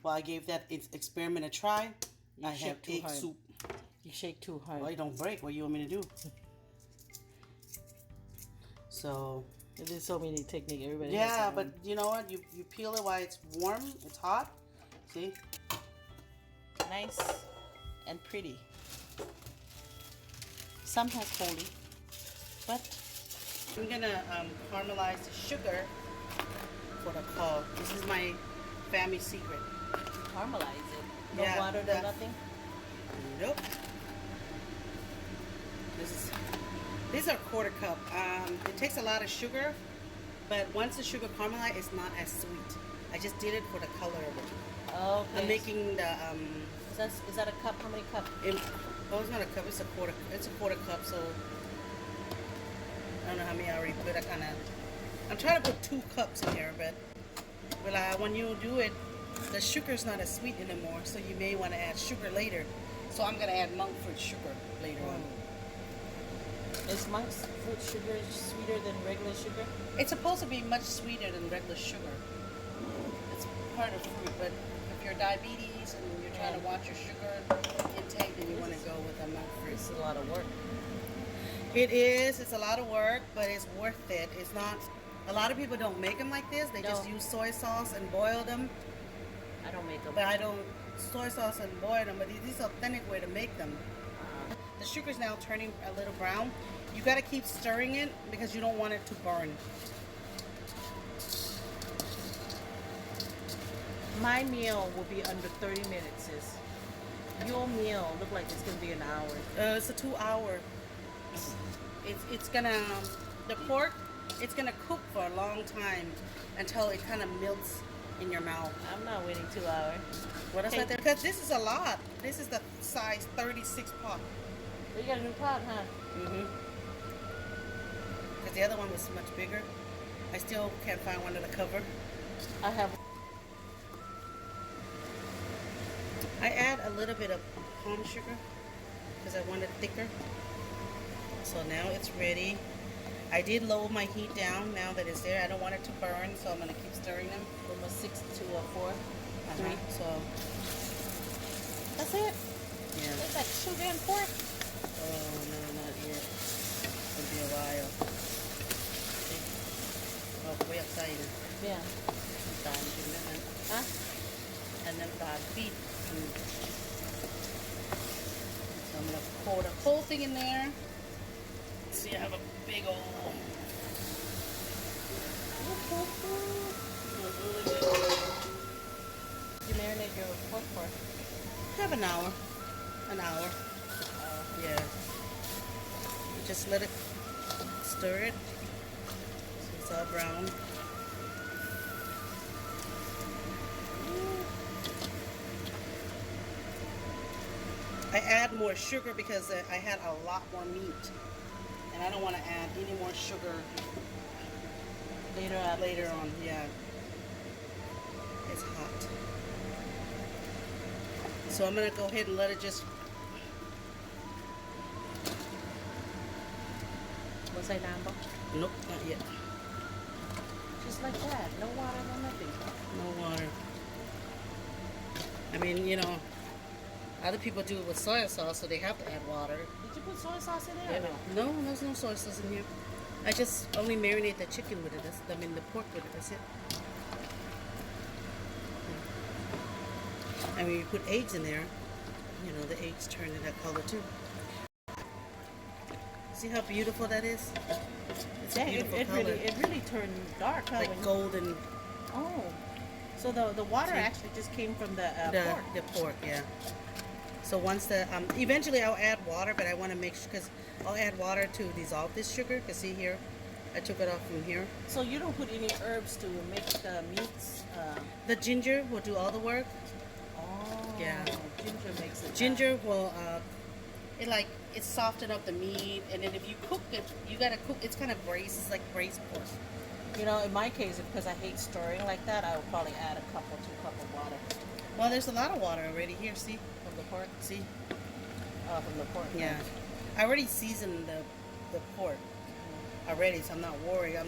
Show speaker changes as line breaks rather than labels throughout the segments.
Well, I gave that experiment a try. I have egg soup.
You shake too hard.
Well, it don't break. What do you want me to do? So.
There's so many techniques. Everybody.
Yeah, but you know what? You peel it while it's warm. It's hot. See?
Nice and pretty. Sometimes holy, but
I'm gonna caramelize the sugar for the call. This is my family secret.
Caramelize it. No water, no nothing.
Nope. These are quarter cup. It takes a lot of sugar, but once the sugar caramelizes, it's not as sweet. I just did it for the color of it.
Okay.
I'm making the.
Is that a cup? How many cups?
It's not a cup. It's a quarter. It's a quarter cup. So I don't know how many I already put. I'm trying to put 2 cups in here, but when you do it, the sugar's not as sweet anymore. So you may want to add sugar later. So I'm gonna add monk fruit sugar later on.
Is monk's fruit sugar sweeter than regular sugar?
It's supposed to be much sweeter than regular sugar. It's part of fruit, but if you're diabetes and you're trying to watch your sugar intake, then you want to go with a monk fruit.
It's a lot of work.
It is. It's a lot of work, but it's worth it. It's not. A lot of people don't make them like this. They just use soy sauce and boil them.
I don't make them.
But I don't soy sauce and boil them. But this is an authentic way to make them. The sugar's now turning a little brown. You got to keep stirring it because you don't want it to burn.
My meal will be under 30 minutes, sis. Your meal look like it's gonna be an hour.
It's a 2 hour. It's gonna the pork. It's gonna cook for a long time until it kind of melts in your mouth.
I'm not waiting 2 hours.
What else?
Okay.
Because this is a lot. This is the size 36 pot.
You got a new pot, huh?
Mhm. Because the other one was much bigger. I still can't find one to the cover.
I have.
I add a little bit of palm sugar because I want it thicker. So now it's ready. I did lower my heat down now that it's there. I don't want it to burn, so I'm going to keep stirring them.
From a 6 to a 4. 3.
So,
That's it.
yeah.
There's like sugar and pork.
Oh, no, not yet. It'll be a while. Oh, way outside.
Yeah. Huh?
And then beat. So I'm going to pour the whole thing in there. See, I have a big old.
You marinate your pork for?
Have an hour. An hour. Yeah. Just let it stir it. So it's all brown. I add more sugar because I had a lot more meat. And I don't want to add any more sugar later on. Yeah. It's hot. So I'm going to go ahead and let it just.
Was I number?
Nope, not yet.
Just like that. No water, no nothing.
No water. I mean, you know, other people do it with soy sauce, so they have to add water.
Did you put soy sauce in there?
Yeah, no, there's no soy sauce in here. I just only marinate the chicken with it. The pork with it. That's it. I mean, you put eggs in there. You know, the eggs turn to that color too. See how beautiful that is? It's a beautiful color.
It really turned dark, huh?
Like golden.
Oh, so the water actually just came from the pork.
The pork, yeah. So once eventually I'll add water, but I want to make sure, because I'll add water to dissolve this sugar. Because see here, I took it off from here.
So you don't put any herbs to make the meats?
The ginger will do all the work.
Oh,
yeah.
Ginger makes it.
Ginger will, it soften up the meat, and then if you cook it, you gotta cook. It's kind of braised. It's like braised pork.
You know, in my case, because I hate stirring like that, I would probably add a couple, 2 cups of water.
Well, there's a lot of water already here. See,
From the pork?
see.
From the pork.
Yeah, I already seasoned the pork already, so I'm not worried. I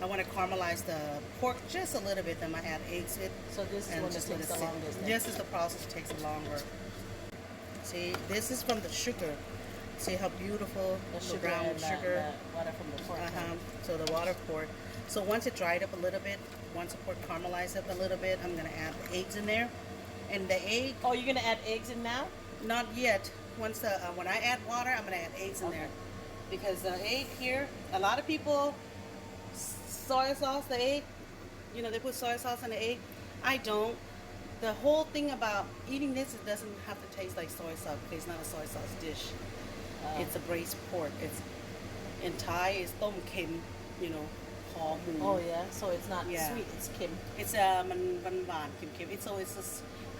want to caramelize the pork just a little bit. Then I add eggs with.
So this is
and
what
just
takes the longest.
This is the process takes longer. See, this is from the sugar. See how beautiful
The
brown
and
sugar.
the water from the pork.
So the water poured. So once it dried up a little bit, once the pork caramelized up a little bit, I'm gonna add the eggs in there. And the egg.
Oh, you're gonna add eggs in now?
Not yet. Once when I add water, I'm gonna add eggs in there, because the egg here, a lot of people soy sauce the egg. You know, they put soy sauce in the egg. I don't. The whole thing about eating this, it doesn't have to taste like soy sauce. Because it's not a soy sauce dish. It's a braised pork. It's in Thai. It's tom kim. You know, call moon.
Oh yeah. So it's not sweet. It's kim.
It's man kim kim. It's so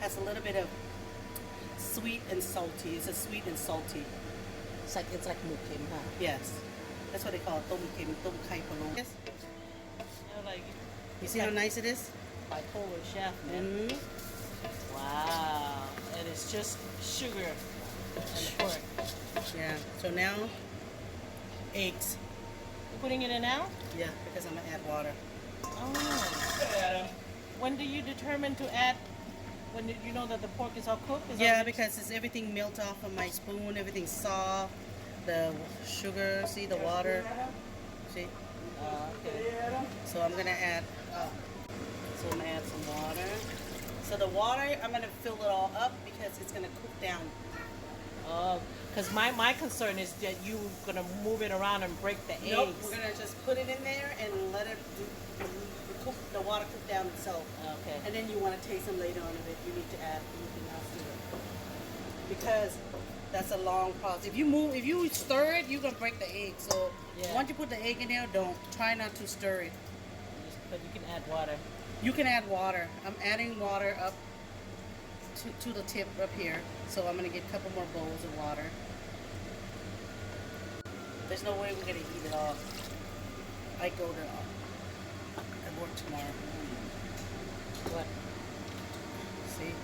has a little bit of sweet and salty. It's a sweet and salty.
It's like mu kim, huh?
Yes, that's what they call it. Tom kim, tom kai palo. Yes. You see how nice it is?
Bipolar chef, man. Wow. And it's just sugar and pork.
Yeah. So now eggs.
You're putting it in now?
Yeah, because I'm gonna add water.
Oh. When do you determine to add? When you know that the pork is all cooked? Is
Yeah,
that
because it's everything melt off of my spoon. Everything's soft. The sugar, see the water. See.
okay.
So I'm gonna add. So I'm gonna add some water. So the water, I'm gonna fill it all up because it's gonna cook down.
Because my concern is that you're gonna move it around and break the
Nope,
eggs.
we're gonna just put it in there and let it cook. The water cook down itself.
Okay.
And then you want to taste them later on if you need to add anything else to it. Because that's a long process. If you stir it, you're gonna break the egg. So
Yeah.
once you put the egg in there, try not to stir it.
But you can add water.
You can add water. I'm adding water up to the tip up here. So I'm gonna get a couple more bowls of water. There's no way we're gonna eat it all. I work tomorrow.
What?
See?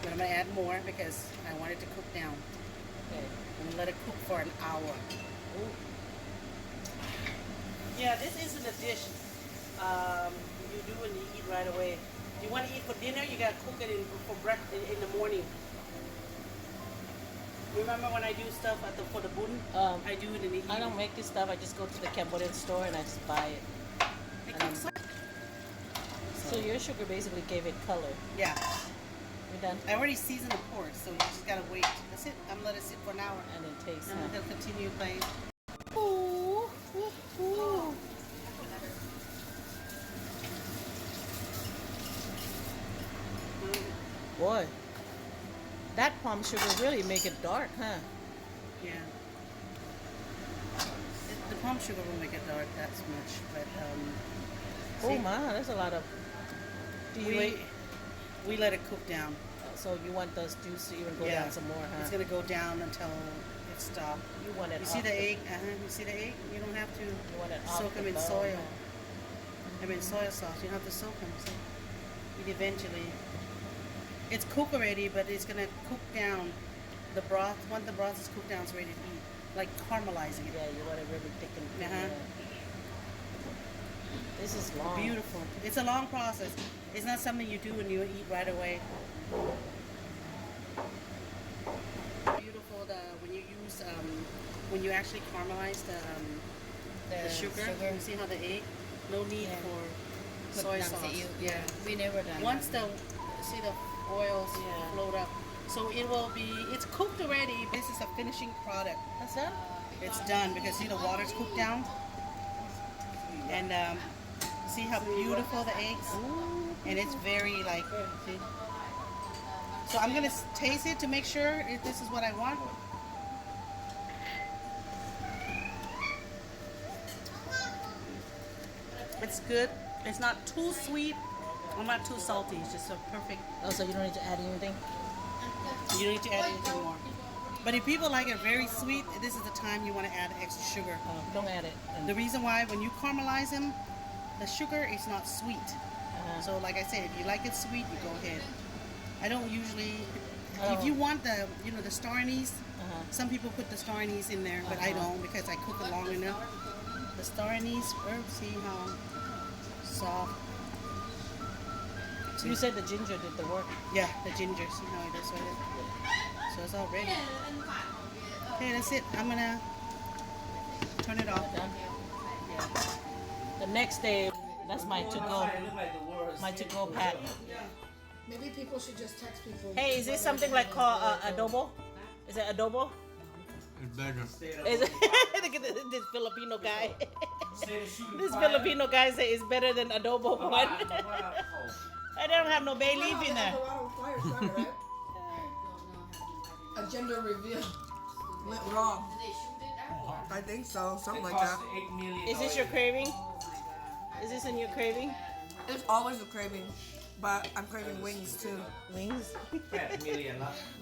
But I'm gonna add more because I want it to cook down.
Okay.
And let it cook for an hour.
Ooh.
Yeah, this isn't a dish you do and you eat right away. If you want to eat for dinner, you gotta cook it for breakfast in the morning. Remember when I do stuff for the bun? I do it in the evening.
I don't make this stuff. I just go to the Cambodian store and I just buy it. So your sugar basically gave it color.
Yeah.
You're done?
I already seasoned the pork, so you just gotta wait. That's it. I'm gonna let it sit for an hour.
And then taste.
And he'll continue playing.
Ooh. Ooh. Boy, that palm sugar really make it dark, huh?
Yeah. The palm sugar will make it dark that much, but
Oh
see,
my, that's a lot of. Do you wait?
we let it cook down.
So you want those juice to even go
Yeah.
down some more, huh?
It's gonna go down until it stops.
You want it.
You see
off
the egg? You see the egg? You don't have to
You want it off
soak
the
them in
bone,
soy.
huh?
I mean soy sauce. You don't have to soak them. See? It eventually. It's cooked already, but it's gonna cook down the broth. Once the broth is cooked down, it's ready to eat. Like caramelizing it.
Yeah, you want it really thick and thin.
Uh-huh.
Yeah. This is long.
Beautiful. It's a long process. It's not something you do and you eat right away. Beautiful. When you use when you actually caramelize the sugar. You see how the egg? No need for soy sauce.
Yeah, we never done.
Once the oils float up, so it will be. It's cooked already. This is a finishing product.
That's it?
It's done because see the water's cooked down, and see how beautiful the eggs, and it's very like. See? So I'm gonna taste it to make sure if this is what I want. It's good. It's not too sweet. I'm not too salty. It's just a perfect.
Oh, so you don't need to add anything?
You don't need to add anything more. But if people like it very sweet, this is the time you want to add extra sugar.
Oh, don't add it.
The reason why, when you caramelize them, the sugar is not sweet. So like I said, if you like it sweet, you go ahead. I don't usually, if you want the star anise, some people put the star anise in there, but I don't because I cook it long enough. The star anise, see how soft.
So you said the ginger did the work.
Yeah, the ginger, see how it is right there? So it's all ready. Okay, that's it. I'm gonna turn it off.
Done.
Yeah.
The next day, that's my to-go pack.
Maybe people should just text people.
Hey, is this something like called adobo? Is it adobo?
It's better.
Is it? Look at this Filipino guy. This Filipino guy said it's better than adobo one. I don't have no bay leaf in there.
A gender reveal went wrong. I think so, something like that.
Is this your craving? Is this in your craving?
It's always a craving, but I'm craving wings too.
Wings?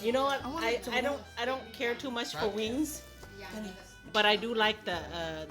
You know what? I don't care too much for wings, but I do like the